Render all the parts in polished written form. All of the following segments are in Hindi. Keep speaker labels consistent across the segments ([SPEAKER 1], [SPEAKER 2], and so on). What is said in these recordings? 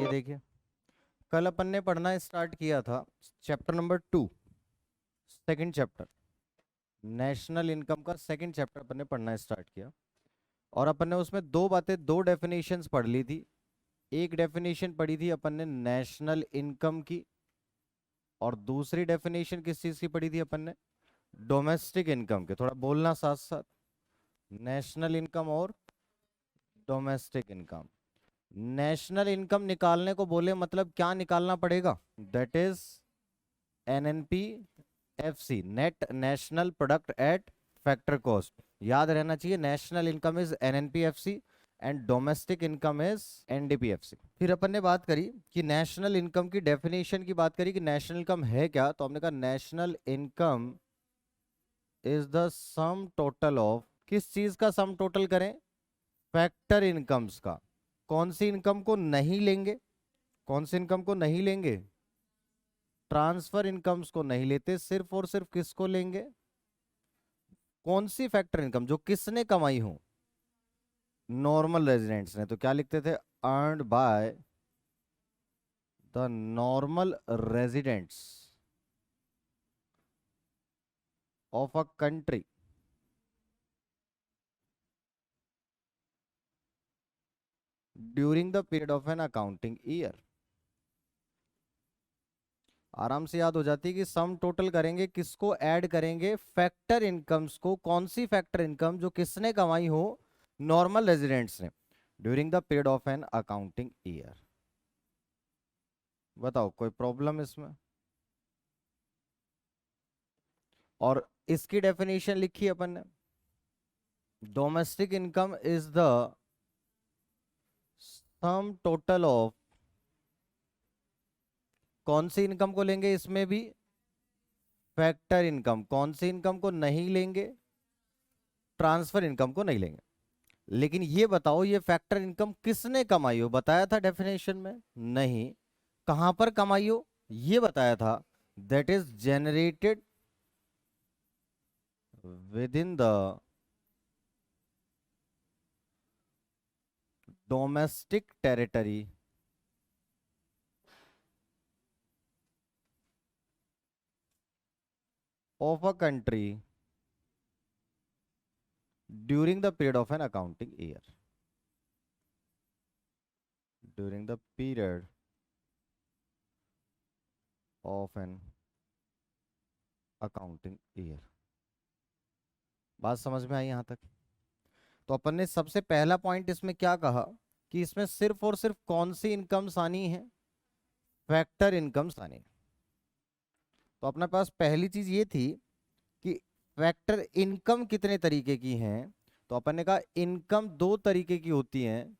[SPEAKER 1] देखिए, कल अपन ने पढ़ना स्टार्ट किया था chapter number 2, second chapter, national income का सेकंड चैप्टर अपन ने पढ़ना स्टार्ट किया। और अपन ने उसमें दो डेफिनेशंस पढ़ ली थी। एक डेफिनेशन पढ़ी थी अपन ने नेशनल इनकम की, और दूसरी डेफिनेशन किस चीज की पढ़ी थी अपन ने? डोमेस्टिक इनकम के। थोड़ा बोलना साथ साथ, नेशनल इनकम और डोमेस्टिक इनकम। नेशनल इनकम निकालने को बोले मतलब क्या निकालना पड़ेगा? That is NNP FC, net national product at factor cost. याद रहना चाहिए, national income is NNPFC and domestic income is NDPFC. फिर अपन ने बात करी कि नेशनल इनकम की डेफिनेशन की बात करी कि नेशनल इनकम है क्या, तो हमने कहा national income is the sum total of, किस चीज का सम टोटल करें? फैक्टर इनकम्स का। कौन सी इनकम को नहीं लेंगे? कौन सी इनकम को नहीं लेंगे? ट्रांसफर इनकम्स को नहीं लेते, सिर्फ और सिर्फ किसको लेंगे? कौन सी फैक्टर इनकम? जो किसने कमाई हो? नॉर्मल रेजिडेंट्स ने। तो क्या लिखते थे? Earned by the normal residents of a country during the period of an accounting year. आराम से याद हो जाती है कि सम टोटल करेंगे, किसको ऐड करेंगे? फैक्टर इनकम्स को। कौन सी फैक्टर इनकम? जो किसने कमाई हो? नॉर्मल रेजिडेंट्स ने, during the period of an accounting year. बताओ कोई प्रॉब्लम इसमें? और इसकी डेफिनेशन लिखी अपन ने, domestic income is the sum total of, कौन सी इनकम को लेंगे इसमें भी? Factor income. कौन सी इनकम को नहीं लेंगे? ट्रांसफर इनकम को नहीं लेंगे। लेकिन ये बताओ, ये फैक्टर इनकम किसने कमाई हो? बताया था डेफिनेशन में? नहीं। कहां पर कमाई हो ये बताया था, that is generated with in the domestic territory of a country during the period of an accounting year. During the period of an accounting year. बात समझ में आई यहां तक? तो अपन ने सबसे पहला पॉइंट इसमें क्या कहा कि इसमें सिर्फ और सिर्फ कौन सी इनकम्स आनी है? फैक्टर इनकम्स आनी है। तो अपने पास पहली चीज ये थी कि फैक्टर इनकम कितने तरीके की हैं। तो अपन ने कहा इनकम दो तरीके की होती हैं,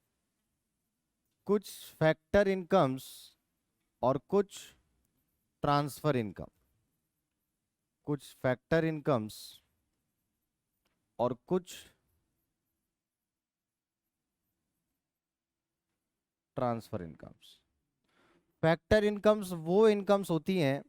[SPEAKER 1] कुछ फैक्टर इनकम्स और कुछ ट्रांसफर इनकम। कुछ फैक्टर इनकम्स और कुछ ट्रांसफर इनकम्स। फैक्टर इनकम्स वो इनकम्स होती हैं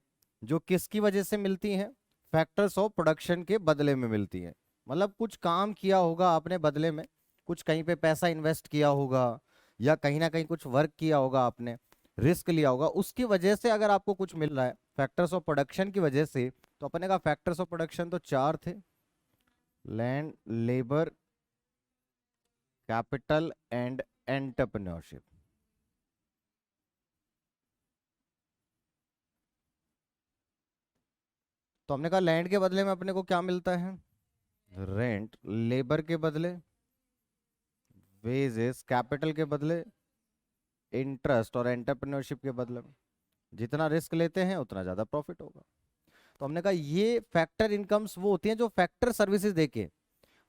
[SPEAKER 1] जो किसकी वजह से मिलती हैं? फैक्टर्स ऑफ प्रोडक्शन के बदले में मिलती हैं। मतलब कुछ काम किया होगा आपने बदले में, कुछ कहीं पे पैसा इन्वेस्ट किया होगा, या कहीं ना कहीं कुछ वर्क किया होगा आपने, रिस्क लिया होगा, उसकी वजह से अगर आपको कुछ मिल रहा है फैक्टर्स ऑफ प्रोडक्शन की वजह से। तो अपने का फैक्टर्स ऑफ प्रोडक्शन तो चार थे: land, labour, capital and entrepreneurship. तो हमने कहा लैंड के बदले में अपने को क्या मिलता है? रेंट। लेबर के बदले वेजेस, कैपिटल के बदले इंटरेस्ट, और एंटरप्रेन्योरशिप के बदले में जितना रिस्क लेते हैं उतना ज्यादा प्रॉफिट होगा। तो हमने कहा ये फैक्टर इनकम्स वो होती हैं जो फैक्टर सर्विसेज देके,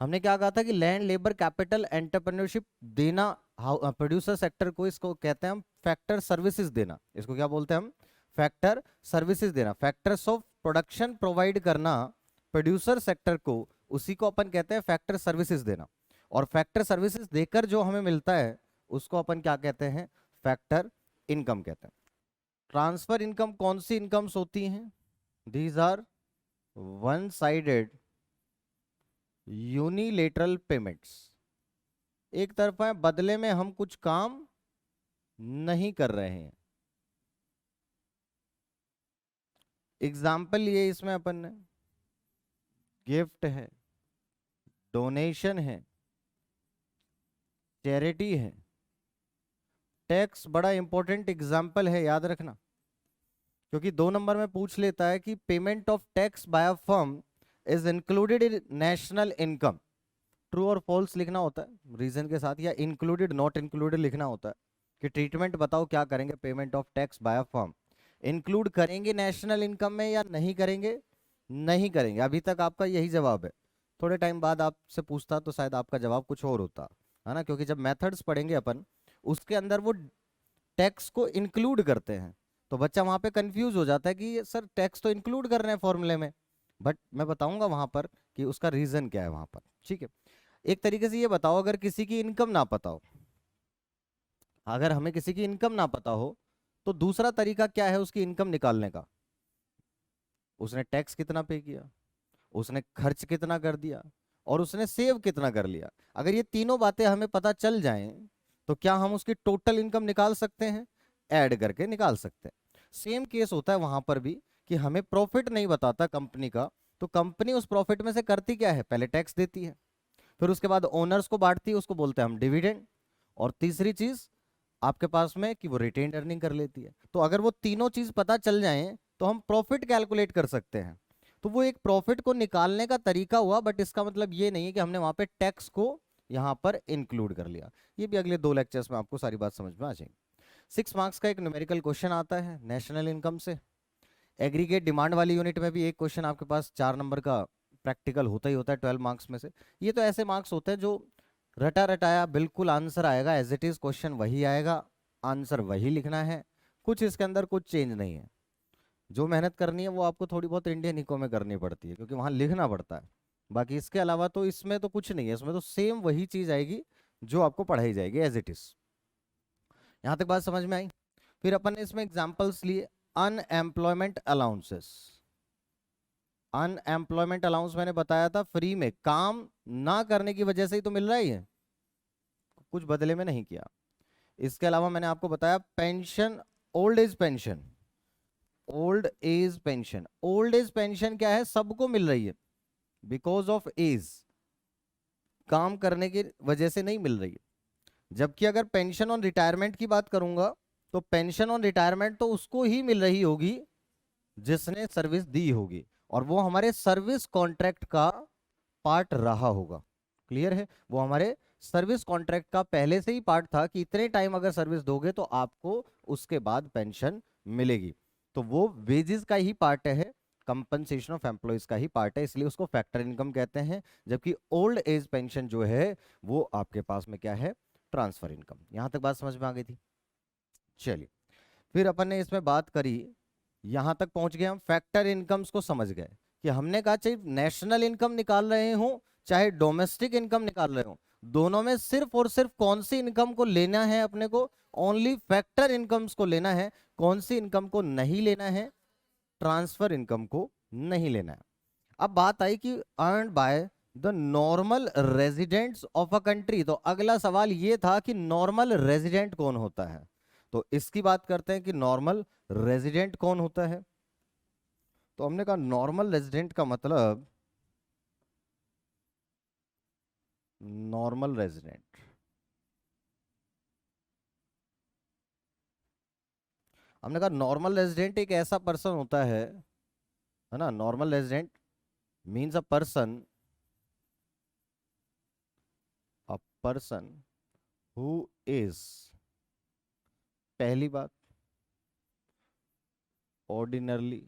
[SPEAKER 1] हमने क्या कहा था कि लैंड, लेबर, कैपिटल, एंटरप्रेन्योरशिप देना प्रोड्यूसर सेक्टर को, इसको कहते हैं हम फैक्टर सर्विसेज देना। इसको क्या बोलते हैं हम? फैक्टर सर्विसेज देना। फैक्टर्स ऑफ प्रोडक्शन प्रोवाइड करना प्रोड्यूसर सेक्टर को, उसी को अपन कहते हैं फैक्टर सर्विसेज देना। और फैक्टर सर्विसेज देकर जो हमें मिलता है उसको अपन क्या कहते हैं? फैक्टर इनकम कहते हैं। ट्रांसफर इनकम कौन सी इनकम्स होती हैं? These are one sided unilateral payments. एक तरफा है, बदले में हम कुछ काम नहीं कर रहे हैं। एग्जाम्पल लिए इसमें अपन ने, गिफ्ट है, डोनेशन है, चैरिटी है। टैक्स बड़ा इंपॉर्टेंट एग्जाम्पल है, याद रखना, क्योंकि 2 नंबर में पूछ लेता है कि payment of tax bye a firm is included in national income. True और फॉल्स लिखना होता है रीजन के साथ, या इंक्लूडेड नॉट इंक्लूडेड लिखना होता है कि ट्रीटमेंट बताओ क्या करेंगे payment of tax bye a firm, include करेंगे नेशनल इनकम में या नहीं करेंगे। नहीं करेंगे। अभी तक आपका यही जवाब है। थोड़े टाइम बाद आपसे पूछता तो शायद आपका जवाब कुछ और होता, है ना, क्योंकि जब मेथड्स पढ़ेंगे अपन उसके अंदर वो टैक्स को इंक्लूड करते हैं, तो बच्चा वहां पे कंफ्यूज हो जाता है कि सर टैक्स तो इंक्लूड कर रहे हैं फॉर्मूले में, बट मैं बताऊंगा वहां पर कि उसका रीजन क्या है वहां पर। ठीक है, एक तरीके से ये बताओ, अगर किसी की इनकम ना पता हो, अगर हमें किसी की इनकम ना पता हो, तो दूसरा तरीका क्या है उसकी इनकम निकालने का? उसने टैक्स कितना पे किया, उसने खर्च कितना कर दिया, और उसने सेव कितना कर लिया। अगर ये तीनों बातें हमें पता चल जाएं, तो क्या हम उसकी टोटल इनकम निकाल सकते हैं? ऐड करके निकाल सकते हैं। सेम केस होता है वहां पर भी कि हमें प्रॉफिट नहीं बताता कंपनी का, तो कंपनी उस प्रॉफिट में से करती क्या है? पहले टैक्स देती है, फिर उसके बाद ओनर्स को बांटती है, उसको बोलते हैं हम डिविडेंड, और तीसरी चीज आपके पास में कि वो रिटेन्ड अर्निंग कर लेती है। तो अगर वो तीनों चीज पता चल जाएं तो हम प्रॉफिट कैलकुलेट कर सकते हैं। तो वो एक प्रॉफिट को निकालने का तरीका हुआ, बट इसका मतलब ये नहीं है कि हमने वहां पे टैक्स को यहां पर इंक्लूड कर लिया। ये भी अगले 2 लेक्चर्स में आपको सारी बात समझ में आ जाएगी। 6 मार्क्स का एक न्यूमेरिकल क्वेश्चन आता है नेशनल इनकम से। एग्रीगेट डिमांड वाली यूनिट में भी एक क्वेश्चन आपके पास 4 नंबर का प्रैक्टिकल होता ही होता है 12 मार्क्स में से। ये तो ऐसे मार्क्स होते हैं जो रटा रटाया बिल्कुल आंसर आएगा, एज इट इज क्वेश्चन वही आएगा, आंसर वही लिखना है, कुछ इसके अंदर कुछ चेंज नहीं है। जो मेहनत करनी है वो आपको थोड़ी बहुत इंडियन इको में करनी पड़ती है, क्योंकि वहां लिखना पड़ता है। बाकी इसके अलावा तो इसमें तो कुछ नहीं है, इसमें तो सेम वही चीज आएगी जो आपको पढ़ाई जाएगी एज इट इज। यहां तक बात समझ में आई? फिर अपन ने इसमें एग्जाम्पल्स लिए। Unemployment allowances. अनएम्प्लॉयमेंट अलाउंस मैंने बताया था फ्री में, काम ना करने की वजह से ही तो मिल रहा है, कुछ बदले में नहीं किया। इसके अलावा मैंने आपको बताया pension, old age pension. Old age pension, old age pension क्या है? सबको मिल रही है, बिकॉज ऑफ एज, काम करने की वजह से नहीं मिल रही है। जबकि अगर पेंशन ऑन रिटायरमेंट की बात करूंगा, तो पेंशन ऑन रिटायरमेंट तो उसको ही मिल रही होगी जिसने सर्विस दी होगी, और वो हमारे सर्विस कॉन्ट्रैक्ट का पार्ट रहा होगा। क्लियर है? वो हमारे सर्विस कॉन्ट्रैक्ट का पहले से ही पार्ट था कि इतने टाइम अगर सर्विस दोगे तो आपको उसके बाद पेंशन मिलेगी। तो वो वेजेस का ही पार्ट है, कंपनसेशन ऑफ एम्प्लॉयज का ही पार्ट है, इसलिए उसको फैक्टर इनकम कहते हैं। जबकि ओल्ड एज पेंशन जो है वो आपके पास में क्या है? Transfer income. यहां तक बात समझ में आ गई थी? चलिए, फिर अपन ने इसमें बात करी, यहां तक पहुंच गए हम, फैक्टर इनकम्स को समझ गए कि हमने कहा चाहे नेशनल इनकम निकाल रहे हो चाहे डोमेस्टिक इनकम निकाल रहे हो, दोनों में सिर्फ और सिर्फ कौन सी इनकम को लेना है अपने को? ओनली फैक्टर इनकम्स को लेना है। कौन सी इनकम को नहीं लेना है? ट्रांसफर इनकम को नहीं लेना है। अब बात आई कि earn by the normal residents of a country, तो अगला सवाल ये था कि नॉर्मल रेजिडेंट कौन होता है। तो इसकी बात करते हैं कि नॉर्मल रेजिडेंट कौन होता है। तो हमने कहा नॉर्मल रेजिडेंट का मतलब, नॉर्मल रेजिडेंट, हमने कहा नॉर्मल रेजिडेंट एक ऐसा पर्सन होता है ना। Normal resident means a person who is, पहली बात, ordinarily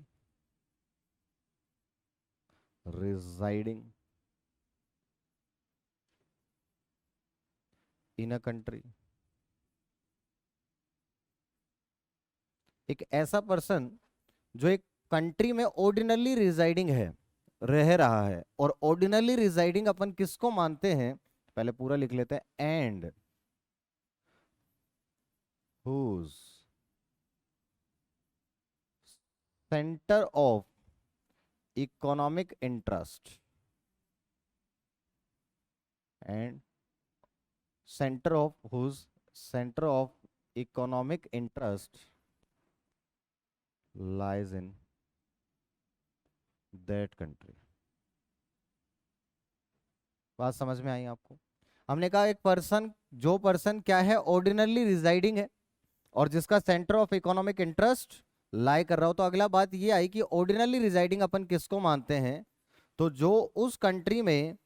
[SPEAKER 1] residing in a country. एक ऐसा पर्सन जो एक कंट्री में ऑर्डिनरली रिजाइडिंग है, रह रहा है। और ऑर्डिनरली रिजाइडिंग अपन किसको मानते हैं? पहले पूरा लिख लेते हैं, and whose centre of economic interest, and centre of whose centre of economic interest lies in that country. बात समझ में आई आपको? हमने कहा एक पर्सन, जो पर्सन क्या है, ऑर्डिनरली रिजाइडिंग है और जिसका सेंटर ऑफ इकोनॉमिक इंटरेस्ट लाई कर रहा हो। तो अगला बात ये आई कि ऑर्डिनरली रिजाइडिंग अपन किसको मानते हैं? तो जो उस कंट्री में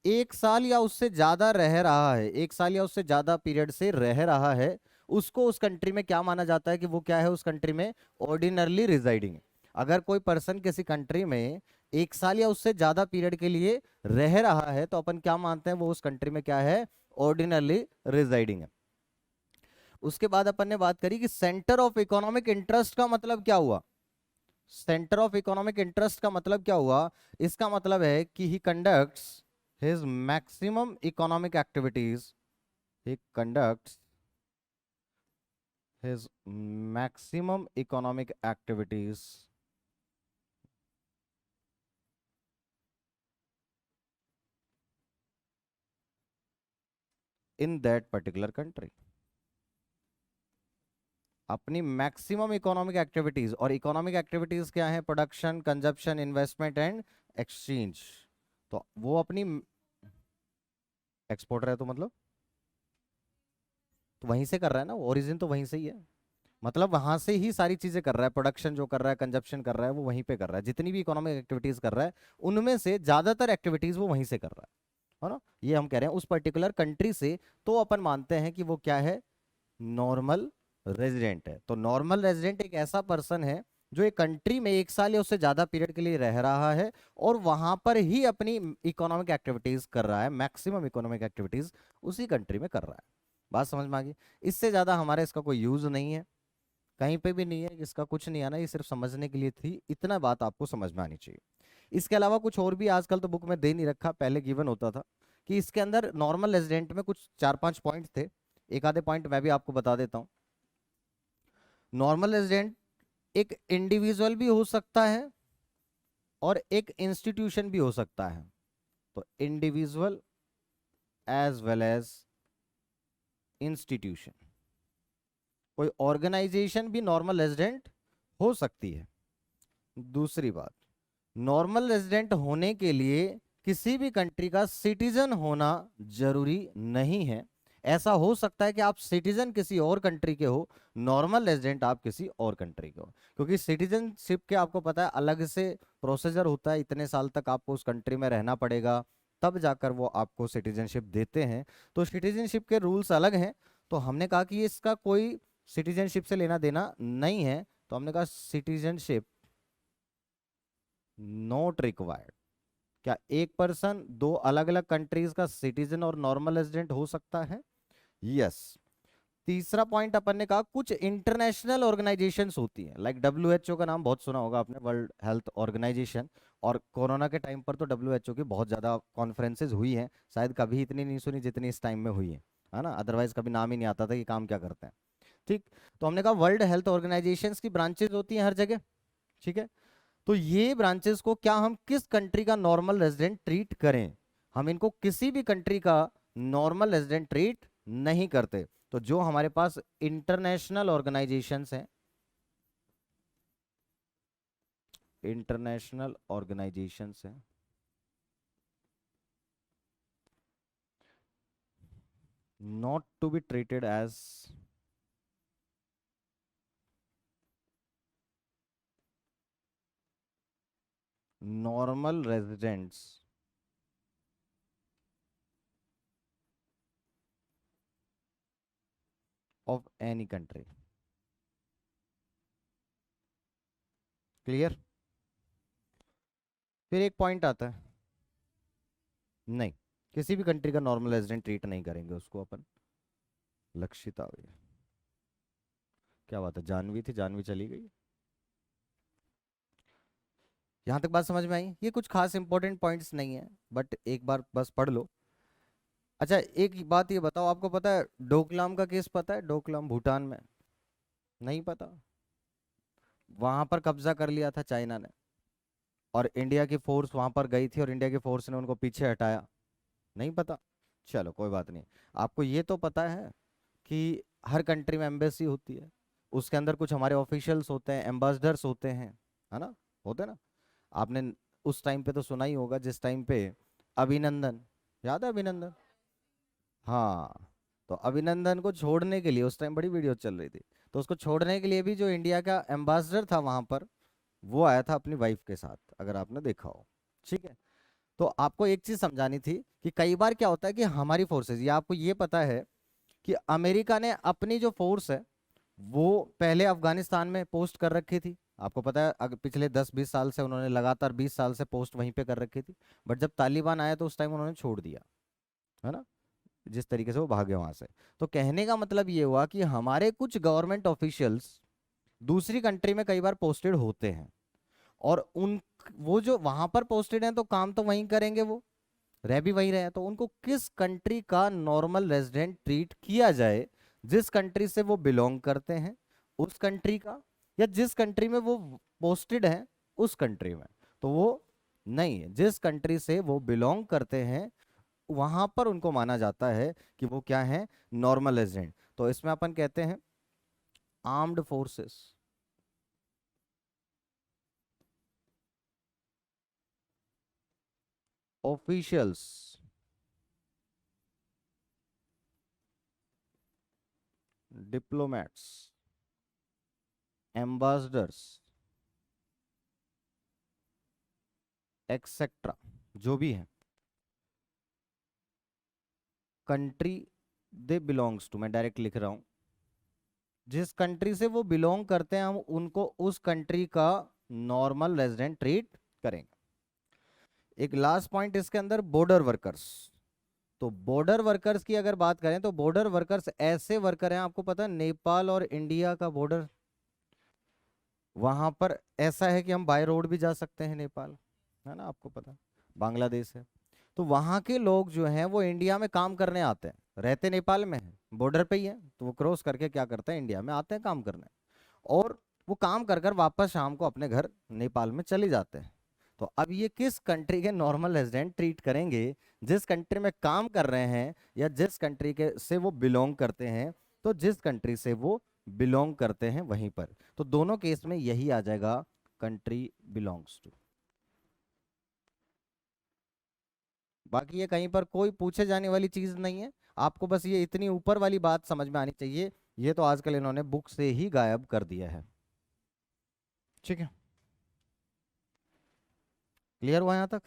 [SPEAKER 1] 1 साल या उससे ज्यादा रह रहा है, 1 साल या उससे ज्यादा पीरियड से रह रहा है, उसको उस कंट्री में क्या माना जाता है कि वो क्या है, उस कंट्री में ऑर्डिनरली रिजाइडिंग। अगर कोई पर्सन किसी कंट्री में 1 साल या उससे ज्यादा पीरियड के लिए रह रहा है तो अपन क्या मानते हैं, वो उस कंट्री में क्या है, ऑर्डिनरली रिजाइडिंग है। उसके बाद अपन ने बात करी कि सेंटर ऑफ इकोनॉमिक इंटरेस्ट का मतलब क्या हुआ। सेंटर ऑफ इकोनॉमिक इंटरेस्ट का मतलब क्या हुआ? इसका मतलब है कि ही conducts his maximum economic activities, he conducts his maximum economic activities in that particular country। अपनी मैक्सिमम इकोनॉमिक एक्टिविटीज, और इकोनॉमिक एक्टिविटीज क्या है? Production, consumption, investment and exchange. तो वो अपनी एक्सपोर्टर है, तो मतलब तो वहीं से कर रहा है ना, ओरिजिन तो वहीं से ही है। मतलब वहां से ही सारी चीजें कर रहा है, प्रोडक्शन जो कर रहा है, कंजप्शन कर रहा है, वो वहीं पे कर रहा है। जितनी भी इकोनॉमिक एक्टिविटीज कर रहा है उनमें से ज्यादातर एक्टिविटीज वो वहीं से कर रहा है ना। ये हम कह रहे हैं उस पर्टिकुलर कंट्री से। तो अपन मानते हैं कि वो क्या है, नॉर्मल रेजिडेंट है। तो नॉर्मल रेजिडेंट एक ऐसा पर्सन है जो एक कंट्री में 1 साल या उससे ज्यादा पीरियड के लिए रह रहा है और वहां पर ही अपनी इकोनॉमिक एक्टिविटीज कर रहा है, मैक्सिमम इकोनॉमिक एक्टिविटीज उसी कंट्री में कर रहा है। बात समझ में आ गई? इससे ज्यादा हमारे इसका कोई यूज नहीं है, कहीं पे भी नहीं है, इसका कुछ नहीं आना, ये सिर्फ समझने के लिए थी। इतना बात आपको समझ में आनी चाहिए। इसके अलावा कुछ और भी आजकल तो बुक में दे नहीं रखा, पहले गिवन होता था कि इसके अंदर नॉर्मल रेजिडेंट में कुछ 4-5 पॉइंट थे। एक आधे पॉइंट मैं भी आपको बता देता हूँ। नॉर्मल रेजिडेंट एक इंडिविजुअल भी हो सकता है और एक इंस्टीट्यूशन भी हो सकता है। तो individual as well as institution, कोई ऑर्गेनाइजेशन भी नॉर्मल रेजिडेंट हो सकती है। दूसरी बात, नॉर्मल रेजिडेंट होने के लिए किसी भी कंट्री का सिटीजन होना जरूरी नहीं है। ऐसा हो सकता है कि आप सिटीजन किसी और कंट्री के हो, नॉर्मल रेजिडेंट आप किसी और कंट्री के हो। क्योंकि सिटीजनशिप के आपको पता है अलग से प्रोसीजर होता है, इतने साल तक आपको उस कंट्री में रहना पड़ेगा, तब जाकर वो आपको सिटीजनशिप देते हैं। तो सिटीजनशिप के रूल्स अलग हैं। तो हमने कहा कि इसका कोई सिटीजनशिप से लेना देना नहीं है। तो हमने कहा सिटीजनशिप नॉट रिक्वायर्ड। क्या एक पर्सन दो अलग अलग कंट्रीज का सिटीजन और नॉर्मल रेजिडेंट हो सकता है? यस। तीसरा पॉइंट अपन ने कहा कुछ इंटरनेशनल ऑर्गेनाइजेशंस होती हैं, लाइक डब्ल्यूएचओ का नाम बहुत सुना होगा आपने, वर्ल्ड हेल्थ ऑर्गेनाइजेशन। और कोरोना के टाइम पर तो डब्ल्यूएचओ की बहुत ज्यादा कॉन्फ्रेंसेज हुई हैं, शायद कभी इतनी नहीं सुनी जितनी इस टाइम में हुई है ना। अदरवाइज कभी नाम ही नहीं आता था कि काम क्या करते हैं। ठीक। तो हमने कहा वर्ल्ड हेल्थ ऑर्गेनाइजेशंस की ब्रांचेज होती हैं हर जगह। ठीक है। तो ये ब्रांचेस को क्या हम किस कंट्री का नॉर्मल रेजिडेंट ट्रीट करें? हम इनको किसी भी कंट्री का नॉर्मल रेजिडेंट ट्रीट नहीं करते। तो जो हमारे पास इंटरनेशनल ऑर्गेनाइजेशंस हैं, इंटरनेशनल ऑर्गेनाइजेशंस हैं, not to be treated as normal residents of any country. Clear? फिर एक पॉइंट आता है, नहीं, किसी भी कंट्री का नॉर्मल रेजिडेंट ट्रीट नहीं करेंगे उसको अपन। लक्षिता हुई, क्या बात है, जानवी थी, जानवी चली गई। यहां तक बात समझ में आई? ये कुछ खास इंपॉर्टेंट पॉइंट्स नहीं है, बट एक बार बस पढ़ लो। अच्छा एक बात ये बताओ, आपको पता है डोकलाम का केस पता है? डोकलाम भूटान में, नहीं पता? वहां पर कब्जा कर लिया था चाइना ने, और इंडिया की फोर्स वहां पर गई थी और इंडिया की फोर्स ने उनको पीछे हटाया। नहीं पता? चलो कोई बात नहीं। आपको ये तो पता है कि हर कंट्री में एम्बेसी होती है, उसके अंदर कुछ हमारे ऑफिशियल्स होते हैं, एम्बेसडर्स होते हैं, है ना, होते हैं ना। आपने उस टाइम पे तो सुना ही होगा जिस टाइम पे अभिनंदन, याद है अभिनंदन? हाँ, तो अभिनंदन को छोड़ने के लिए उस टाइम बड़ी वीडियो चल रही थी, तो उसको छोड़ने के लिए भी जो इंडिया का एम्बेसडर था वहां पर, वो आया था अपनी वाइफ के साथ, अगर आपने देखा हो। ठीक है। तो आपको एक चीज समझानी थी कि कई बार क्या होता है कि हमारी फोर्सेस, या आपको ये पता है कि अमेरिका ने अपनी जो फोर्स है वो पहले अफगानिस्तान में पोस्ट कर रखी थी। आपको पता है पिछले 10-20 साल से उन्होंने लगातार 20 साल से पोस्ट वहीं पे कर रखी थी। बट जब तालिबान आया तो उस टाइम उन्होंने छोड़ दिया, है ना, जिस तरीके से वो भागे वहां से। तो कहने का मतलब ये हुआ कि हमारे कुछ गवर्नमेंट ऑफिशियल्स दूसरी कंट्री में कई बार पोस्टेड होते हैं, और उन वो जो वहां पर पोस्टेड हैं तो काम तो वहीं करेंगे, वो रह भी वहीं रहे हैं, तो उनको किस कंट्री का नॉर्मल रेजिडेंट ट्रीट किया जाए, जिस कंट्री से वो बिलोंग करते हैं उस कंट्री का, या जिस कंट्री में वो पोस्टेड है उस कंट्री में। तो वो नहीं है, जिस कंट्री से वो बिलोंग करते हैं वहां पर उनको माना जाता है कि वो क्या है, नॉर्मल रेजिडेंट। तो इसमें अपन कहते हैं armed forces, officials, diplomats, ambassadors, etcetera, जो भी है, कंट्री दे बिलोंग्स टू, मैं डायरेक्ट लिख रहा हूं, जिस कंट्री से वो बिलोंग करते हैं हम उनको उस कंट्री का नॉर्मल रेजिडेंट ट्रीट करेंगे। एक लास्ट पॉइंट इसके अंदर, बॉर्डर वर्कर्स। तो बॉर्डर वर्कर्स की अगर बात करें तो बॉर्डर वर्कर्स ऐसे वर्कर हैं, आपको पता है नेपाल और इंडिया का बॉर्डर, वहां पर ऐसा है कि हम बाय रोड भी जा सकते हैं नेपाल, है ना, आपको पता, बांग्लादेश है। तो वहां के लोग जो हैं वो इंडिया में काम करने आते हैं, रहते नेपाल में हैं, बॉर्डर पे ही है, तो वो क्रॉस करके क्या करते हैं, इंडिया में आते हैं काम करने, और वो काम कर कर वापस शाम को अपने घर नेपाल में चले जाते हैं। तो अब ये किस कंट्री के नॉर्मल रेजिडेंट ट्रीट करेंगे, जिस कंट्री में काम कर रहे हैं या जिस कंट्री के से वो बिलोंग करते हैं, तो जिस कंट्री से वो बिलोंग करते हैं वहीं पर, तो दोनों केस में यही आ जाएगा, कंट्री बिलोंग्स टू। बाकी ये कहीं पर कोई पूछे जाने वाली चीज नहीं है, आपको बस ये इतनी ऊपर वाली बात समझ में आनी चाहिए, ये तो आजकल इन्होंने बुक से ही गायब कर दिया है। ठीक है, क्लियर हुआ यहाँ तक?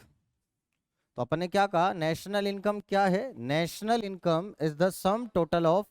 [SPEAKER 1] तो अपन ने क्या कहा, नेशनल इनकम क्या है, national income is the sum total of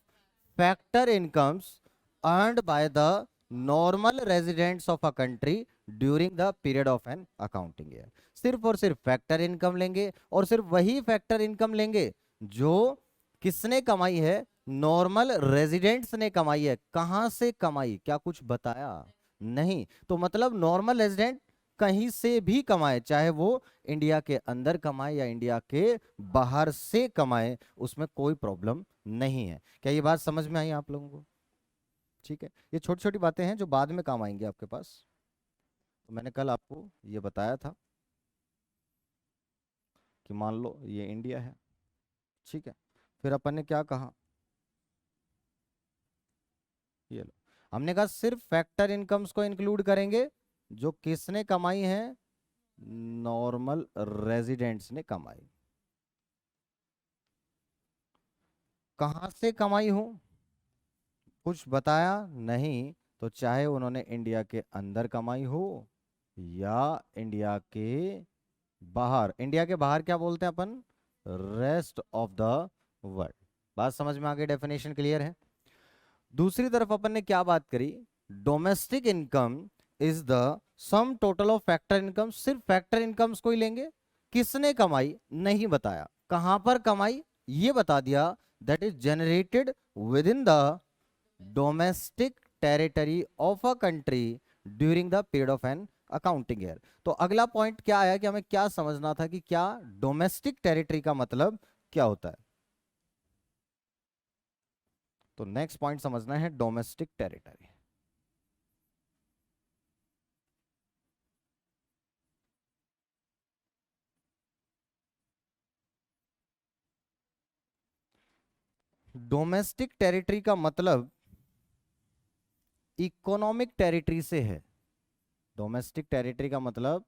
[SPEAKER 1] factor incomes earned by the normal residents of a country during the period of an accounting year. सिर्फ और सिर्फ फैक्टर इनकम लेंगे, और सिर्फ वही फैक्टर इनकम लेंगे जो किसने कमाई है, नॉर्मल रेजिडेंट्स ने कमाई है। कहां से कमाई, क्या कुछ बताया? नहीं। तो मतलब नॉर्मल रेजिडेंट कहीं से भी कमाए, चाहे वो इंडिया के अंदर कमाए या इंडिया के बाहर से कमाए, उसमें कोई प्रॉब्लम नहीं है। क्या ये बात समझ में आई आप लोगों को? ठीक है, ये छोटी छोटी बातें हैं जो बाद में काम आएंगी आपके पास। तो मैंने कल आपको ये बताया था कि मान लो ये इंडिया है, ठीक है, फिर अपन ने क्या कहा, ये लो, हमने कहा सिर्फ फैक्टर इनकम्स को इंक्लूड करेंगे जो किसने कमाई है, नॉर्मल रेजिडेंट्स ने कमाई। कहां से कमाई हो, कुछ बताया नहीं। तो चाहे उन्होंने इंडिया के अंदर कमाई हो या इंडिया के बाहर, इंडिया के बाहर क्या बोलते हैं अपन, रेस्ट ऑफ द वर्ल्ड। बात समझ में आ गई, डेफिनेशन क्लियर है? दूसरी तरफ अपन ने क्या बात करी, domestic income is the sum total of factor income. सिर्फ फैक्टर इनकम्स को ही लेंगे, किसने कमाई नहीं बताया, कहां पर कमाई ये बता दिया, that is generated with in the domestic territory of a country during the period of an accounting year. तो अगला पॉइंट क्या आया कि हमें क्या समझना था कि क्या डोमेस्टिक टेरिटरी का मतलब क्या होता है। तो नेक्स्ट पॉइंट समझना है डोमेस्टिक टेरिटरी। डोमेस्टिक टेरिटरी का मतलब इकोनॉमिक टेरिटरी से है। डोमेस्टिक टेरिटरी का मतलब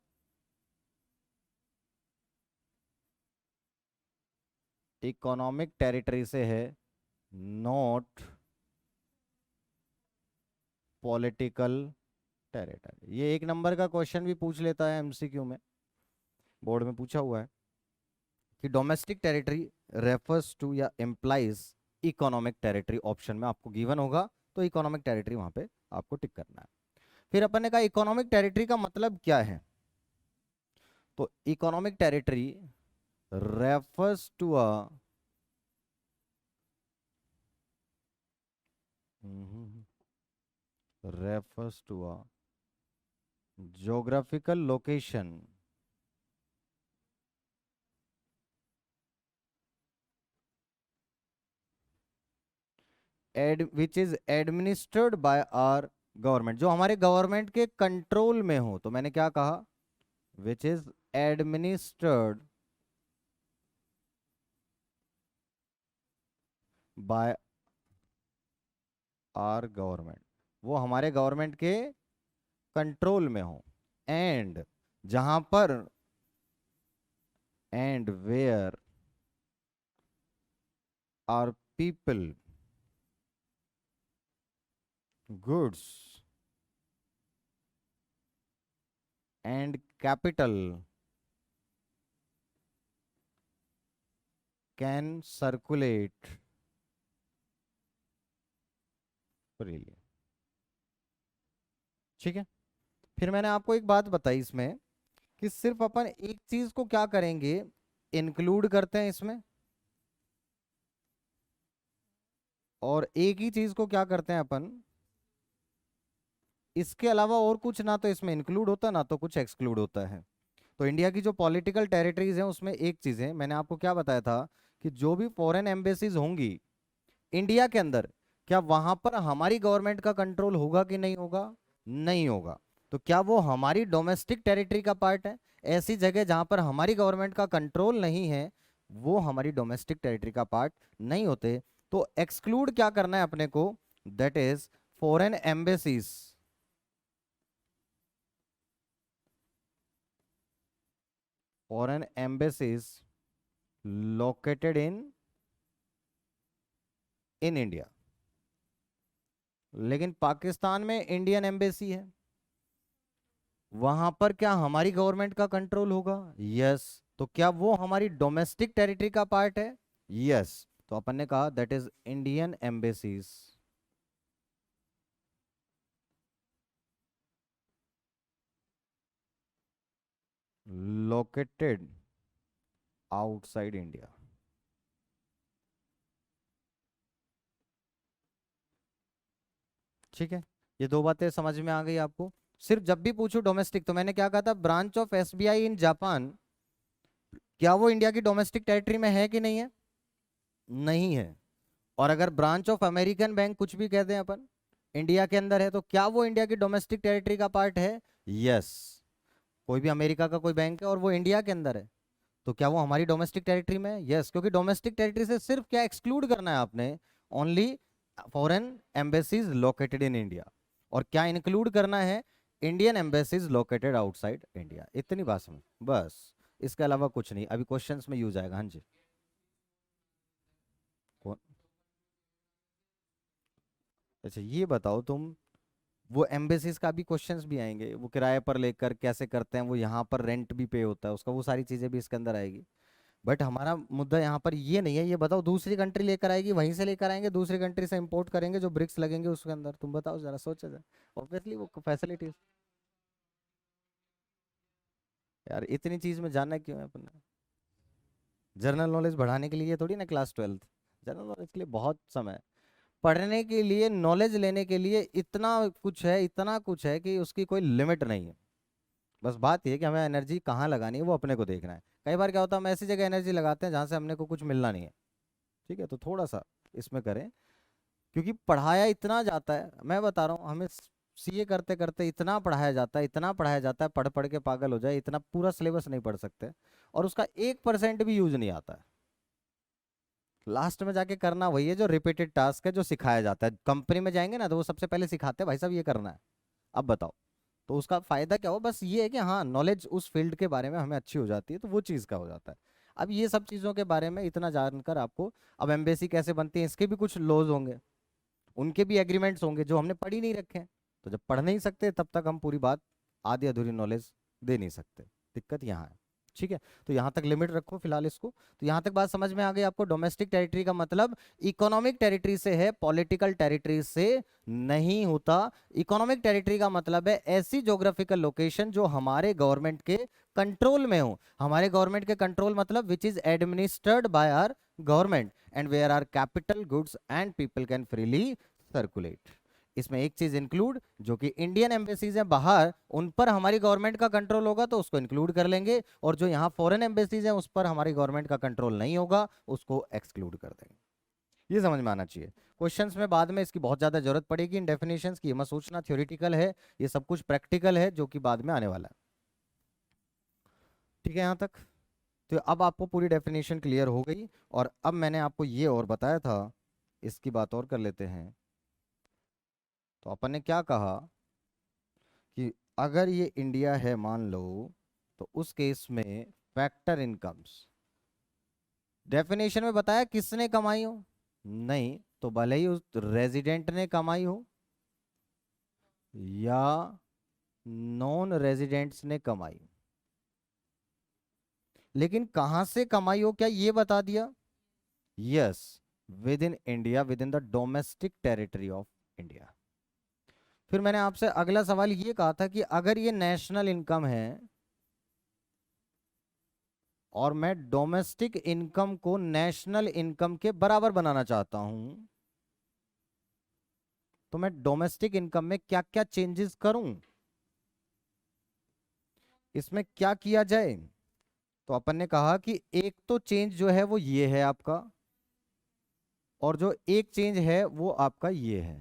[SPEAKER 1] इकोनॉमिक टेरिटरी से है, नॉट पॉलिटिकल टेरिटरी। ये 1 नंबर का क्वेश्चन भी पूछ लेता है एमसीक्यू में, बोर्ड में पूछा हुआ है कि डोमेस्टिक टेरिटरी रेफर्स टू या एम्प्लाइज इकोनॉमिक टेरिटरी। ऑप्शन में आपको गिवन होगा तो इकोनॉमिक टेरिटरी वहां पे आपको टिक करना है। फिर अपन ने कहा इकोनॉमिक टेरिटरी का मतलब क्या है, तो economic territory refers to a geographical location which is administered by our government, जो हमारे गवर्नमेंट के कंट्रोल में हो। तो मैंने क्या कहा, which is administered by our government, वो हमारे गवर्नमेंट के कंट्रोल में हो। एंड जहां पर, and where are people, goods and capital can circulate freely. ठीक है। फिर मैंने आपको एक बात बताई इसमें कि सिर्फ अपन एक चीज को क्या करेंगे, इंक्लूड करते हैं इसमें, और एक ही चीज को क्या करते हैं अपन, इसके अलावा और कुछ ना तो इसमें इंक्लूड होता ना तो कुछ एक्सक्लूड होता है। तो इंडिया की जो पॉलिटिकल टेरिटरीज हैं उसमें एक चीज है, मैंने आपको क्या बताया था कि जो भी फॉरेन एम्बेसीज होंगी इंडिया के अंदर, क्या वहां पर हमारी गवर्नमेंट का कंट्रोल होगा कि नहीं होगा? नहीं होगा। तो क्या वो हमारी डोमेस्टिक टेरिटरी का पार्ट है? ऐसी जगह जहां पर हमारी गवर्नमेंट का कंट्रोल नहीं है वो हमारी डोमेस्टिक टेरिटरी का पार्ट नहीं होते। तो एक्सक्लूड क्या करना है अपने को, that is foreign embassies, foreign embassies located in India. लेकिन पाकिस्तान में इंडियन एम्बेसी है, वहां पर क्या हमारी गवर्नमेंट का कंट्रोल होगा? यस। तो क्या वो हमारी डोमेस्टिक टेरिटरी का पार्ट है? यस। तो अपन ने कहा that is Indian embassies located outside India. ठीक है, ये 2 बातें समझ में आ गई आपको। सिर्फ जब भी पूछो डोमेस्टिक, तो मैंने क्या कहा था, branch of SBI in Japan, क्या वो इंडिया की डोमेस्टिक टेरिटरी में है कि नहीं है? नहीं है। और अगर ब्रांच ऑफ अमेरिकन बैंक कुछ भी कहते हैं अपन, इंडिया के अंदर है, तो क्या वो इंडिया की डोमेस्टिक टेरिटरी का पार्ट है? यस। कोई भी अमेरिका का कोई बैंक है और वो इंडिया के अंदर है, तो क्या वो हमारी डोमेस्टिक टेरिटरी में है? यस। क्योंकि डोमेस्टिक टेरिटरी से सिर्फ क्या एक्सक्लूड करना है आपने, only foreign embassies located in India. और क्या इंक्लूड करना है, Indian embassies located outside India. इतनी बात समझ, बस, इसके अलावा कुछ नहीं। अभी क्वेश्चंस में यूज आएगा। हाँ जी, कौन? अच्छा ये बताओ तुम, वो एम्बेसीज का भी क्वेश्चंस भी आएंगे, वो किराए पर लेकर कैसे करते हैं, वो यहाँ पर रेंट भी पे होता है उसका, वो सारी चीजें भी इसके अंदर आएगी। बट हमारा मुद्दा यहाँ पर ये नहीं है। ये बताओ, दूसरी कंट्री लेकर आएगी, वहीं से लेकर आएंगे, दूसरी कंट्री से इंपोर्ट करेंगे, जो ब्रिक्स लगेंगे उसके अंदर, तुम बताओ जरा, सोचा जाए। ऑब्वियसली वो फैसिलिटीज। यार इतनी चीज में जानना क्यों है अपन ने? जनरल नॉलेज बढ़ाने के लिए थोड़ी ना क्लास 12th, जनरल नॉलेज के लिए बहुत समय है। पढ़ने के लिए, नॉलेज लेने के लिए इतना कुछ है, इतना कुछ है कि उसकी कोई लिमिट नहीं है। बस बात ये है कि हमें एनर्जी कहाँ लगानी है वो अपने को देखना है। कई बार क्या होता है, हम ऐसी जगह एनर्जी लगाते हैं जहाँ से हमने को कुछ मिलना नहीं है। ठीक है, तो थोड़ा सा इसमें करें, क्योंकि पढ़ाया इतना जाता है, मैं बता रहा हूँ, हमें सीए करते करते इतना पढ़ाया जाता है, इतना पढ़ाया जाता है, पढ़ पढ़ के पागल हो जाए, इतना पूरा सिलेबस नहीं पढ़ सकते, और उसका 1% भी यूज नहीं आता है। लास्ट में जाके करना वही है जो रिपीटेड टास्क है, जो सिखाया जाता है। कंपनी में जाएंगे ना तो वो सबसे पहले सिखाते हैं भाई साहब ये करना है। अब बताओ, तो उसका फायदा क्या हो, बस ये है कि हाँ नॉलेज उस फील्ड के बारे में हमें अच्छी हो जाती है, तो वो चीज़ का हो जाता है। अब ये सब चीज़ों के बारे में इतना जानकर आपको, अब एम्बेसी कैसे बनती है इसके भी कुछ लॉज होंगे, उनके भी एग्रीमेंट्स होंगे जो हमने पढ़ ही नहीं रखे हैं। तो जब पढ़ नहीं सकते तब तक हम पूरी बात, आधी अधूरी नॉलेज दे नहीं सकते। दिक्कत यहाँ है। ठीक है, तो यहाँ तक लिमिट रखो फिलहाल इसको। तो यहाँ तक बात समझ में आ गई आपको। डोमेस्टिक टेरिटरी का मतलब इकोनॉमिक टेरिटरी से है, पॉलिटिकल टेरिटरी से नहीं होता। इकोनॉमिक टेरिटरी का मतलब है ऐसी ज्योग्राफिकल लोकेशन जो हमारे गवर्नमेंट के कंट्रोल में हो। हमारे गवर्नमेंट के कंट्रोल मतलब which is administered by our government and where are capital goods and people can freely circulate. इसमें एक चीज इंक्लूड, जो कि इंडियन एम्बेसीज हैं बाहर, उन पर हमारी गवर्नमेंट का कंट्रोल होगा तो उसको इंक्लूड कर लेंगे, और जो यहाँ फॉरेन एम्बेसीज हैं उस पर हमारी गवर्नमेंट का कंट्रोल नहीं होगा, उसको एक्सक्लूड कर देंगे। ये समझ में आना चाहिए। क्वेश्चंस में बाद में इसकी बहुत ज्यादा जरूरत पड़ेगी इन डेफिनेशंस की, मत सोचना थ्योरेटिकल है, ये सब कुछ प्रैक्टिकल है जो कि बाद में आने वाला है। ठीक है यहाँ तक। तो अब आपको पूरी डेफिनेशन क्लियर हो गई, और अब मैंने आपको ये और बताया था, इसकी बात और कर लेते हैं। तो अपन ने क्या कहा कि अगर ये इंडिया है मान लो, तो उस केस में फैक्टर इनकम्स, डेफिनेशन में बताया किसने कमाई हो, नहीं तो भले ही उस रेजिडेंट ने कमाई हो या नॉन रेजिडेंट्स ने कमाई, लेकिन कहां से कमाई हो क्या ये बता दिया। Yes, with in India, with in the domestic territory of India. फिर मैंने आपसे अगला सवाल ये कहा था कि अगर ये नेशनल इनकम है और मैं डोमेस्टिक इनकम को नेशनल इनकम के बराबर बनाना चाहता हूं, तो मैं डोमेस्टिक इनकम में क्या क्या चेंजेस करूं, इसमें क्या किया जाए। तो अपन ने कहा कि एक तो चेंज जो है वो ये है आपका, और जो एक चेंज है वो आपका ये है।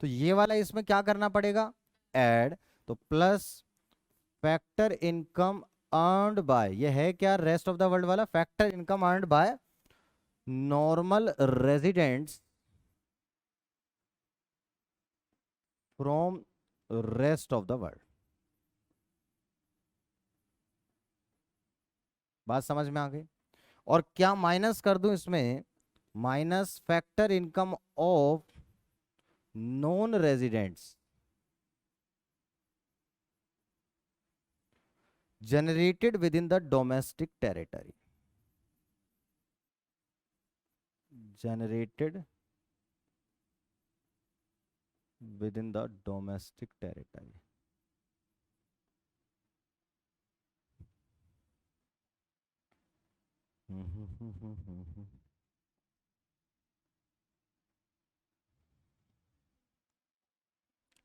[SPEAKER 1] तो ये वाला इसमें क्या करना पड़ेगा, ऐड। तो plus factor income earned bye, ये है क्या रेस्ट ऑफ द वर्ल्ड वाला, factor income earned by normal residents from rest of the world. बात समझ में आ गई। और क्या माइनस कर दूं इसमें, minus factor income of non residents generated with in the domestic territory, generated with in the domestic territory.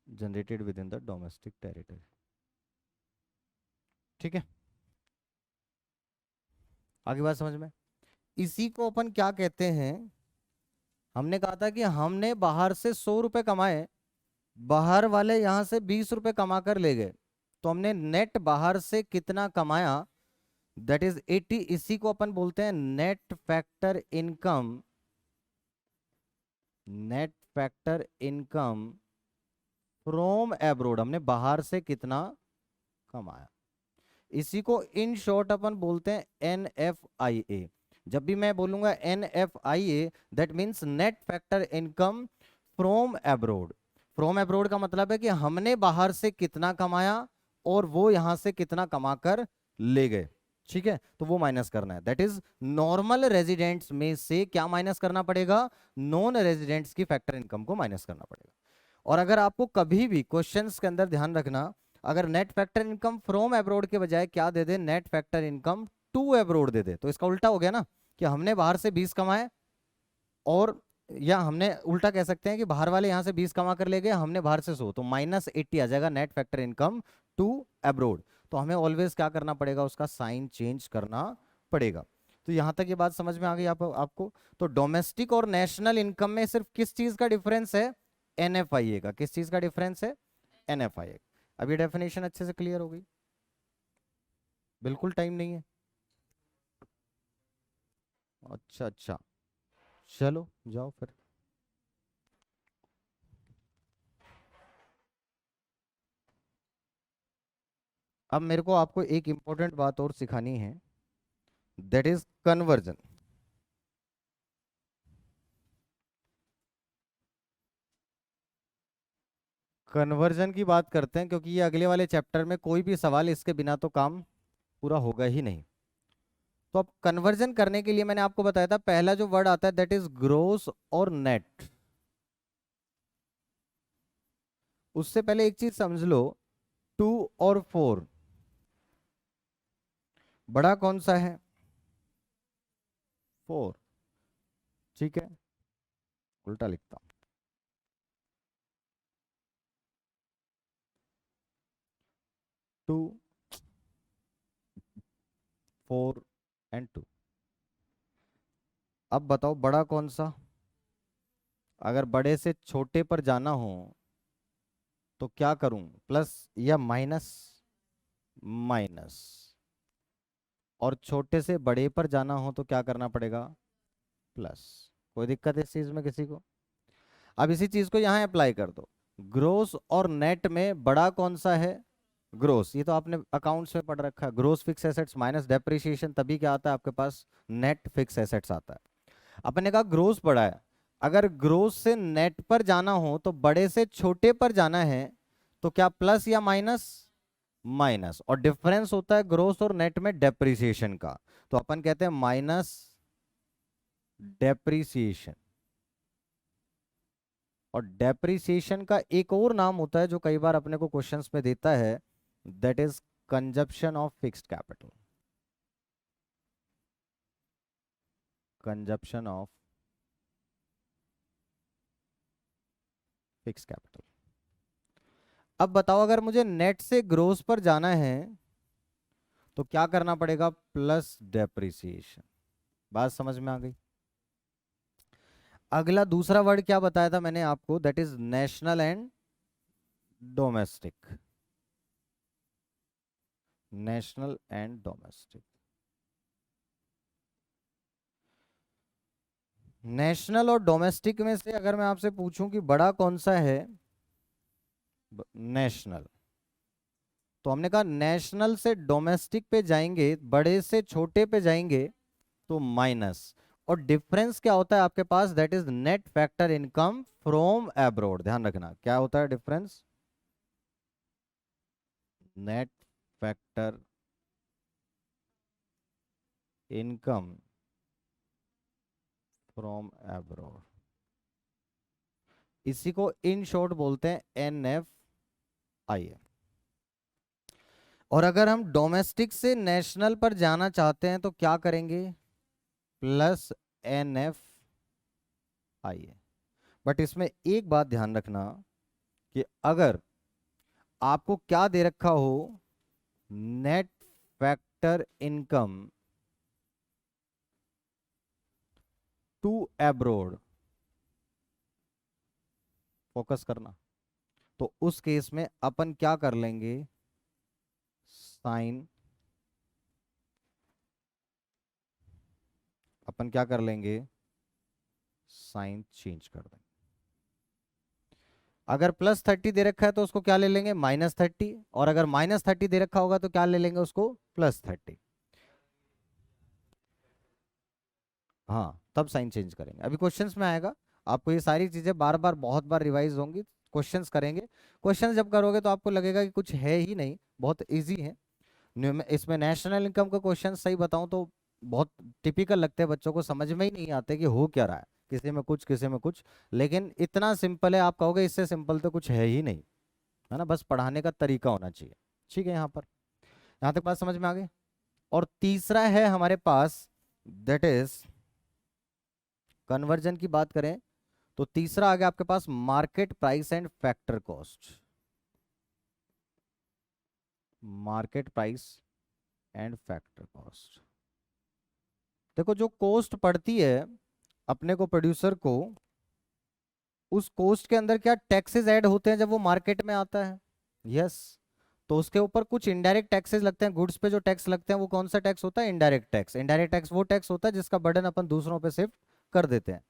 [SPEAKER 1] Generated with in the domestic territory. ठीक है, आगे बात समझ में। इसी को अपन क्या कहते हैं, हमने कहा था कि हमने बाहर से 100 रुपए कमाए, बाहर वाले यहां से 20 रुपए कमा कर ले गए, तो हमने नेट बाहर से कितना कमाया, दैट इज 80। इसी को अपन बोलते हैं net factor income, net factor income from abroad, हमने बाहर से कितना कमाया। इसी को इन शॉर्ट अपन बोलते हैं NFIA। जब भी मैं बोलूंगा NFIA, that means net factor income from abroad. From abroad का मतलब है कि हमने बाहर से कितना कमाया और वो यहां से कितना कमाकर ले गए। ठीक है, तो वो माइनस करना है, दैट इज नॉर्मल रेजिडेंट्स में से क्या माइनस करना पड़ेगा, नॉन रेजिडेंट्स की फैक्टर इनकम को माइनस करना पड़ेगा। और अगर आपको कभी भी क्वेश्चंस के अंदर ध्यान रखना, अगर net factor income from abroad के बजाय क्या दे दे, net factor income to abroad दे दे, तो इसका उल्टा हो गया ना, कि हमने बाहर से 20 कमाए, और या हमने उल्टा कह सकते हैं कि बाहर वाले यहां से 20 कमा कर ले गए, हमने बाहर से 100, तो -80 आ जाएगा net factor income to abroad. तो हमें ऑलवेज क्या करना पड़ेगा, उसका साइन चेंज करना पड़ेगा। तो यहां तक ये बात समझ में आ गई आपको। तो डोमेस्टिक और नेशनल इनकम में सिर्फ किस चीज का डिफरेंस है, NFIA का। किस चीज का डिफरेंस है, NFIA। अब ये डेफिनेशन अच्छे से क्लियर हो गई, बिल्कुल टाइम नहीं है। अच्छा अच्छा, चलो जाओ फिर। अब मेरे को आपको एक इंपॉर्टेंट बात और सिखानी है, दैट इज कन्वर्जन। कन्वर्जन की बात करते हैं क्योंकि ये अगले वाले चैप्टर में कोई भी सवाल इसके बिना तो काम पूरा होगा ही नहीं। तो अब कन्वर्जन करने के लिए मैंने आपको बताया था, पहला जो वर्ड आता है दैट इज ग्रोस और नेट। उससे पहले एक चीज समझ लो, 2 और 4 बड़ा कौन सा है? 4। ठीक है, उल्टा लिखता हूं। 2, 4 और 2। अब बताओ बड़ा कौन सा? अगर बड़े से छोटे पर जाना हो तो क्या करूं, प्लस या माइनस? माइनस। और छोटे से बड़े पर जाना हो तो क्या करना पड़ेगा? प्लस। कोई दिक्कत है इस चीज में किसी को? अब इसी चीज को यहां अप्लाई कर दो। ग्रोस और नेट में बड़ा कौन सा है? ग्रोस। ये तो आपने अकाउंट्स में पढ़ रखा है, gross fix assets minus depreciation, तभी क्या आता है आपके पास? नेट फिक्स एसेट्स आता है। अपन ने कहा ग्रोस बड़ा है, अगर ग्रोस से नेट पर जाना हो तो बड़े से छोटे पर जाना है, तो क्या प्लस या माइनस? माइनस। और डिफरेंस होता है ग्रोस और नेट में डेप्रिसिएशन का, तो अपन कहते हैं माइनस डेप्रिसिएशन। और डेप्रिसिएशन का एक और नाम होता है जो कई बार अपने को क्वेश्चंस में देता है, that is consumption of fixed capital. Consumption of fixed capital. अब बताओ अगर मुझे नेट से ग्रोस पर जाना है तो क्या करना पड़ेगा? Plus depreciation. बात समझ में आ गई? अगला दूसरा वर्ड क्या बताया था मैंने आपको, that is national and domestic. National and domestic. National और डोमेस्टिक में से अगर मैं आपसे पूछूं कि बड़ा कौन सा है? नेशनल। तो हमने कहा नेशनल से डोमेस्टिक पे जाएंगे, बड़े से छोटे पे जाएंगे तो माइनस। और डिफरेंस क्या होता है आपके पास? That is net factor income from abroad. ध्यान रखना क्या होता है difference? Net factor income from abroad. इसी को इन शॉर्ट बोलते हैं NFI। और अगर हम डोमेस्टिक से नेशनल पर जाना चाहते हैं तो क्या करेंगे? Plus NFI। बट इसमें एक बात ध्यान रखना कि अगर आपको क्या दे रखा हो, net factor income to abroad, focus करना, तो उस केस में अपन क्या कर लेंगे? साइन। अपन क्या कर लेंगे? साइन चेंज कर देंगे। अगर +30 दे रखा है तो उसको क्या ले लेंगे? -30। और अगर -30 दे रखा होगा तो क्या ले लेंगे उसको? +30। हाँ, तब साइन चेंज करेंगे। अभी क्वेश्चंस में आएगा, आपको ये सारी चीजें बार बार बहुत बार रिवाइज होंगी, क्वेश्चंस करेंगे। क्वेश्चंस जब करोगे तो आपको लगेगा कि कुछ है ही नहीं, बहुत इजी है। इसमें नेशनल इनकम का क्वेश्चन सही बताऊं तो बहुत टिपिकल लगते हैं, बच्चों को समझ में ही नहीं आते कि हो क्या रहा है, किसी में कुछ किसी में कुछ। लेकिन इतना सिंपल है, आप कहोगे इससे सिंपल तो कुछ है ही नहीं, है ना? बस पढ़ाने का तरीका होना चाहिए। ठीक है, यहाँ तक बात समझ में आ गई। और तीसरा है हमारे पास, दैट इज कन्वर्जन की बात करें तो तीसरा आ गया आपके पास market price and factor cost. Market price and factor cost. देखो जो कॉस्ट पड़ती है अपने को, प्रोड्यूसर को, उस कॉस्ट के अंदर क्या टैक्सेस ऐड होते हैं जब वो मार्केट में आता है? यस। तो उसके ऊपर कुछ इनडायरेक्ट टैक्सेस लगते हैं, गुड्स पे जो टैक्स लगते हैं वो कौन सा टैक्स होता है? Indirect tax. इनडायरेक्ट टैक्स वो टैक्स होता है जिसका बर्डन अपन दूसरों पे शिफ्ट कर देते हैं।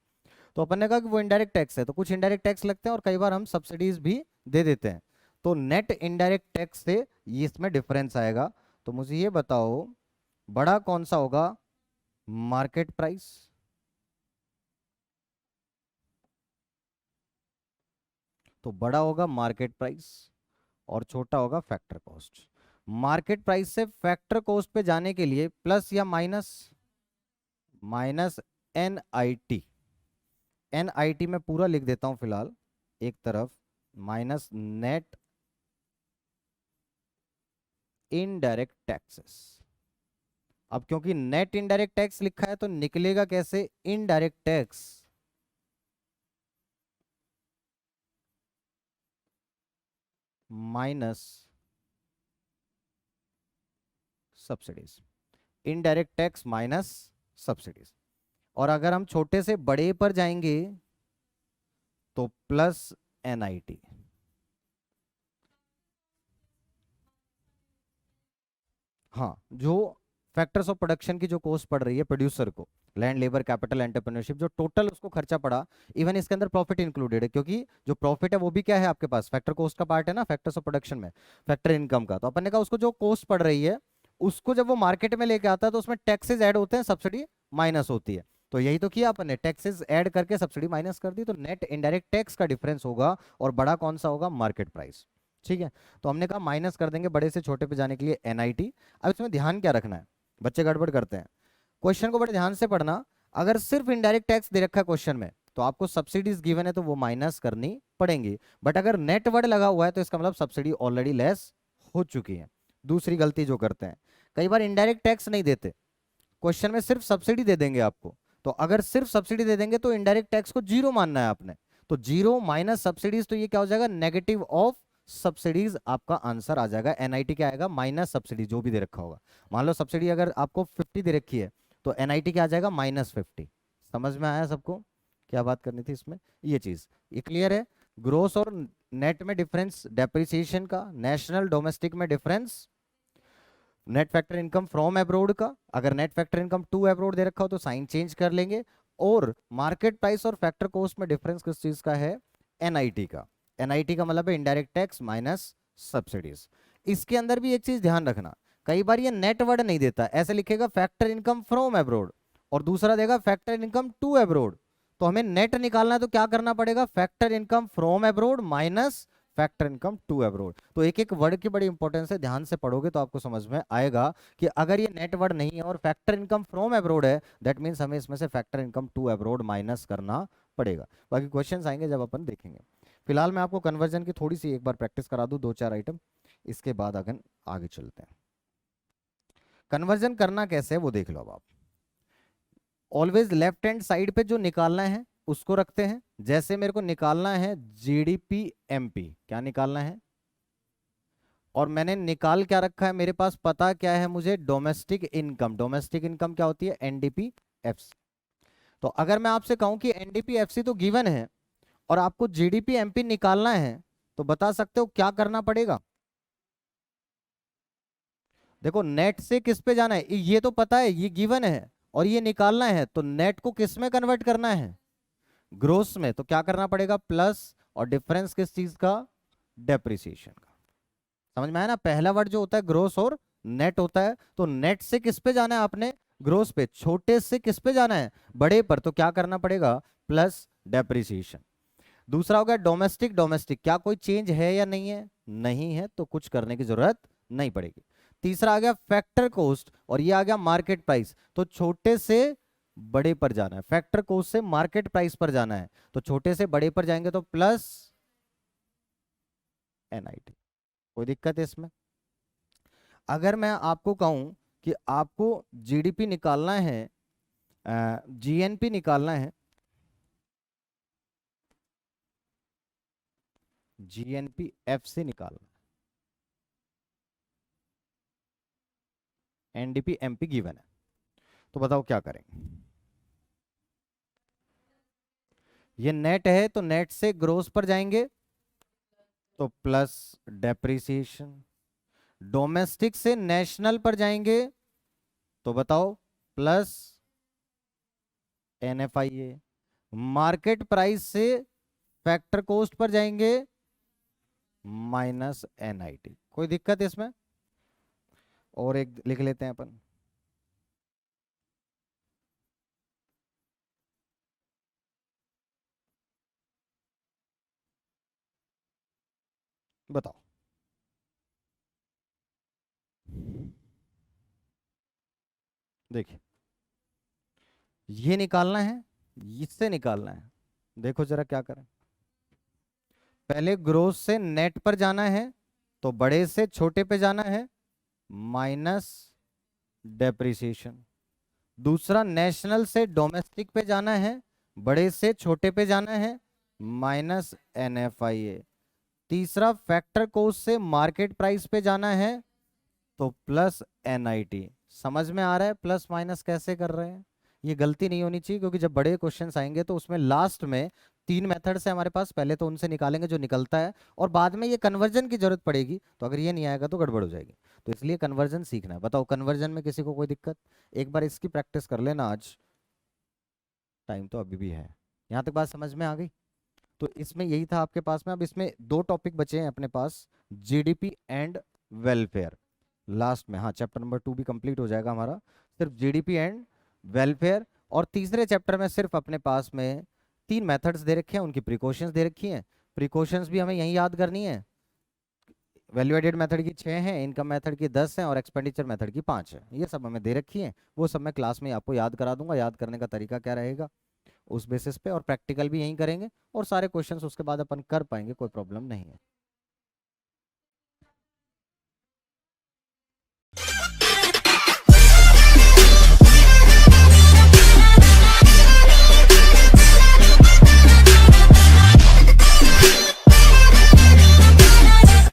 [SPEAKER 1] तो अपन ने कहा कि वो इनडायरेक्ट टैक्स है, तो कुछ इनडायरेक्ट टैक्स लगते हैं और कई बार हम सब्सिडीज भी दे देते हैं। तो नेट इनडायरेक्ट टैक्स से ये इसमें डिफरेंस आएगा। तो मुझे ये बताओ बड़ा कौन सा होगा, मार्केट प्राइस, तो बड़ा होगा मार्केट प्राइस और छोटा होगा फैक्टर कॉस्ट। मार्केट प्राइस से फैक्टर कॉस्ट पे जाने के लिए प्लस या माइनस, माइनस NIT। NIT में पूरा लिख देता हूं फिलहाल एक तरफ, माइनस नेट इनडायरेक्ट टैक्सेस। अब क्योंकि नेट इनडायरेक्ट टैक्स लिखा है तो निकलेगा कैसे indirect tax, minus subsidies, indirect tax minus subsidies. और अगर हम छोटे से बड़े पर जाएंगे तो प्लस NIT। हाँ, जो फैक्टर्स ऑफ प्रोडक्शन की जो कॉस्ट पड़ रही है प्रोड्यूसर को, लैंड, लेबर, कैपिटल, एंटरप्रेन्योरशिप, जो टोटल उसको खर्चा पड़ा, इवन इसके अंदर प्रॉफिट इंक्लूडेड है, क्योंकि जो प्रॉफिट है वो भी क्या है आपके पास, फैक्टर कॉस्ट का पार्ट है ना, फैक्टर्स ऑफ प्रोडक्शन में, फैक्टर इनकम का। तो अपन ने कहा उसको जो कॉस्ट पड़ रही है उसको जब वो मार्केट में लेके आता है तो उसमें टैक्सेस ऐड होते हैं, सब्सिडी माइनस होती है। तो यही तो किया अपन ने, टैक्सेस ऐड करके सब्सिडी माइनस कर दी, तो नेट इनडायरेक्ट टैक्स का डिफरेंस होगा और बड़ा कौन सा होगा, मार्केट प्राइस। ठीक है, तो हमने कहा माइनस कर देंगे बड़े से छोटे पे जाने के लिए NIT। अब इसमें ध्यान क्या रखना है, बच्चे गड़बड़ करते हैं, क्वेश्चन को बड़े ध्यान से पढ़ना। अगर सिर्फ इनडायरेक्ट टैक्स दे रखा है क्वेश्चन में तो आपको सब्सिडीज गिवन है तो वो माइनस करनी पड़ेंगी, बट अगर नेट वर्ड लगा हुआ है तो इसका मतलब सब्सिडी ऑलरेडी लेस हो चुकी है। दूसरी गलती जो करते हैं, कई बार इनडायरेक्ट टैक्स नहीं देते, क्वेश्चन में सिर्फ सब्सिडी दे देंगे आपको। तो अगर सिर्फ सब्सिडी दे देंगे तो इनडायरेक्ट टैक्स को जीरो मानना है आपने, तो जीरो माइनस सब्सिडीज, तो ये क्या हो जाएगा, नेगेटिव ऑफ सब्सिडीज, आपका आंसर आ जाएगा। NIT क्या आएगा, माइनस सब्सिडी जो भी दे रखा होगा। मान लो सब्सिडी अगर आपको 50 दे रखी है तो NIT क्या आ जाएगा, -50। समझ में आया सबको क्या बात करनी थी इसमें, ये चीज ये क्लियर है। ग्रोस और नेट में डिफरेंस डेप्रिसिएशन का, नेशनल डोमेस्टिक में difference net factor income from abroad का, अगर net factor income to abroad दे रखा हो तो साइन चेंज कर लेंगे। और मार्केट प्राइस और फैक्टर कॉस्ट में डिफरेंस किस चीज का है, NIT का। NIT का मतलब है इनडायरेक्ट टैक्स माइनस सब्सिडीज। इसके अंदर भी एक चीज ध्यान रखना, कई बार ये नेट वर्ड नहीं देता, ऐसे लिखेगा फैक्टर इनकम फ्रॉम एब्रोड और दूसरा देगा फैक्टर इनकम टू एब्रोड। तो हमें नेट निकालना है तो क्या करना पड़ेगा, factor income from abroad minus factor income to abroad. तो एक एक वर्ड की बड़ी इंपॉर्टेंस है, ध्यान से पढ़ोगे तो आपको समझ में आएगा कि अगर ये नेट वर्ड नहीं है और फैक्टर इनकम फ्रॉम एब्रोड है, दैट मींस हमें इसमें से factor income to abroad minus करना पड़ेगा। बाकी क्वेश्चंस आएंगे जब अपन देखेंगे। फिलहाल मैं आपको कन्वर्जन की थोड़ी सी एक बार प्रैक्टिस करा दूं, दो चार आइटम, इसके बाद अगर आगे चलते हैं। कन्वर्जन करना कैसे है वो देख लो। अब आप ऑलवेज लेफ्ट हैंड साइड पे जो निकालना है उसको रखते हैं। जैसे मेरे को निकालना है GDP MP, क्या निकालना है, और मैंने निकाल क्या रखा है, मेरे पास पता क्या है मुझे, डोमेस्टिक इनकम। डोमेस्टिक इनकम क्या होती है, NDP-FC। तो अगर मैं आपसे कहूं कि NDP-FC तो गिवन है और आपको GDP MP निकालना है, तो बता सकते हो क्या करना पड़ेगा। देखो नेट से किस पे जाना है, ये तो पता है, ये गिवन है और ये निकालना है, तो नेट को किस में कन्वर्ट करना है, ग्रोस में। तो क्या करना पड़ेगा, प्लस, और डिफरेंस किस चीज का, डेप्रिसिएशन का। समझ में आया ना, पहला वर्ड जो होता है ग्रोस और नेट होता है, तो नेट से किस पे जाना है आपने, ग्रोस पे, छोटे से किस पे जाना है, बड़े पर, तो क्या करना पड़ेगा, प्लस डेप्रिसिएशन। दूसरा हो गया डोमेस्टिक। डोमेस्टिक क्या कोई चेंज है या नहीं है, नहीं है, तो कुछ करने की जरूरत नहीं पड़ेगी। तीसरा आ गया फैक्टर कॉस्ट और ये आ गया मार्केट प्राइस, तो छोटे से बड़े पर जाना है, फैक्टर कॉस्ट से मार्केट प्राइस पर जाना है, तो छोटे से बड़े पर जाएंगे तो प्लस NIT। कोई दिक्कत है इसमें। अगर मैं आपको कहूं कि आपको GDP निकालना है, GNP निकालना है, GNP-FC निकालना है, NDP-MP गिवन है, तो बताओ क्या करेंगे। ये नेट है तो नेट से ग्रोस पर जाएंगे तो प्लस डेप्रिसिएशन, डोमेस्टिक से नेशनल पर जाएंगे तो बताओ प्लस NFIA, मार्केट प्राइस से फैक्टर कॉस्ट पर जाएंगे माइनस एनआईटी। कोई दिक्कत है इसमें? और एक लिख लेते हैं अपन। बताओ। देखिए, ये निकालना है, इससे निकालना है। देखो जरा क्या करें। पहले ग्रोस से नेट पर जाना है, तो बड़े से छोटे पे जाना है, माइनस डेप्रिसिएशन। दूसरा, नेशनल से डोमेस्टिक पे जाना है, बड़े से छोटे पे जाना है, माइनस एनएफआईए। तीसरा, फैक्टर कॉस्ट से मार्केट प्राइस पे जाना है, तो प्लस एनआईटी। समझ में आ रहा है प्लस माइनस कैसे कर रहे हैं? ये गलती नहीं होनी चाहिए, क्योंकि जब बड़े क्वेश्चंस आएंगे तो उसमें लास्ट में 3 मेथड्स है हमारे पास। पहले तो उनसे निकालेंगे जो निकलता है, और बाद में ये कन्वर्जन की जरूरत पड़ेगी, तो अगर ये नहीं आएगा तो गड़बड़ हो जाएगी। तो इसलिए कन्वर्जन सीखना है। बताओ, कन्वर्जन में किसी को कोई दिक्कत? एक बार इसकी प्रैक्टिस कर लेना आज, टाइम तो अभी भी है। यहाँ तक बात समझ में आ गई? तो इसमें यही था आपके पास में। अब इसमें 2 टॉपिक बचे हैं अपने पास, जीडीपी एंड वेलफेयर। लास्ट में, हाँ, चैप्टर नंबर 2 भी कंप्लीट हो जाएगा हमारा, सिर्फ जीडीपी एंड वेलफेयर। और तीसरे चैप्टर में सिर्फ अपने पास में 3 मेथड्स दे रखे हैं, उनकी प्रिकॉशंस दे रखी हैं। प्रिकॉशंस भी हमें यही याद करनी है। वैल्यू एडेड मेथड की 6 हैं, इनकम मेथड की 10 हैं, और एक्सपेंडिचर मेथड की 5 है। ये सब हमें दे रखी हैं। वो सब मैं क्लास में आपको याद करा दूंगा। याद करने का तरीका क्या रहेगा उस बेसिस पे, और प्रैक्टिकल भी यहीं करेंगे, और सारे क्वेश्चंस उसके बाद अपन कर पाएंगे, कोई प्रॉब्लम नहीं है।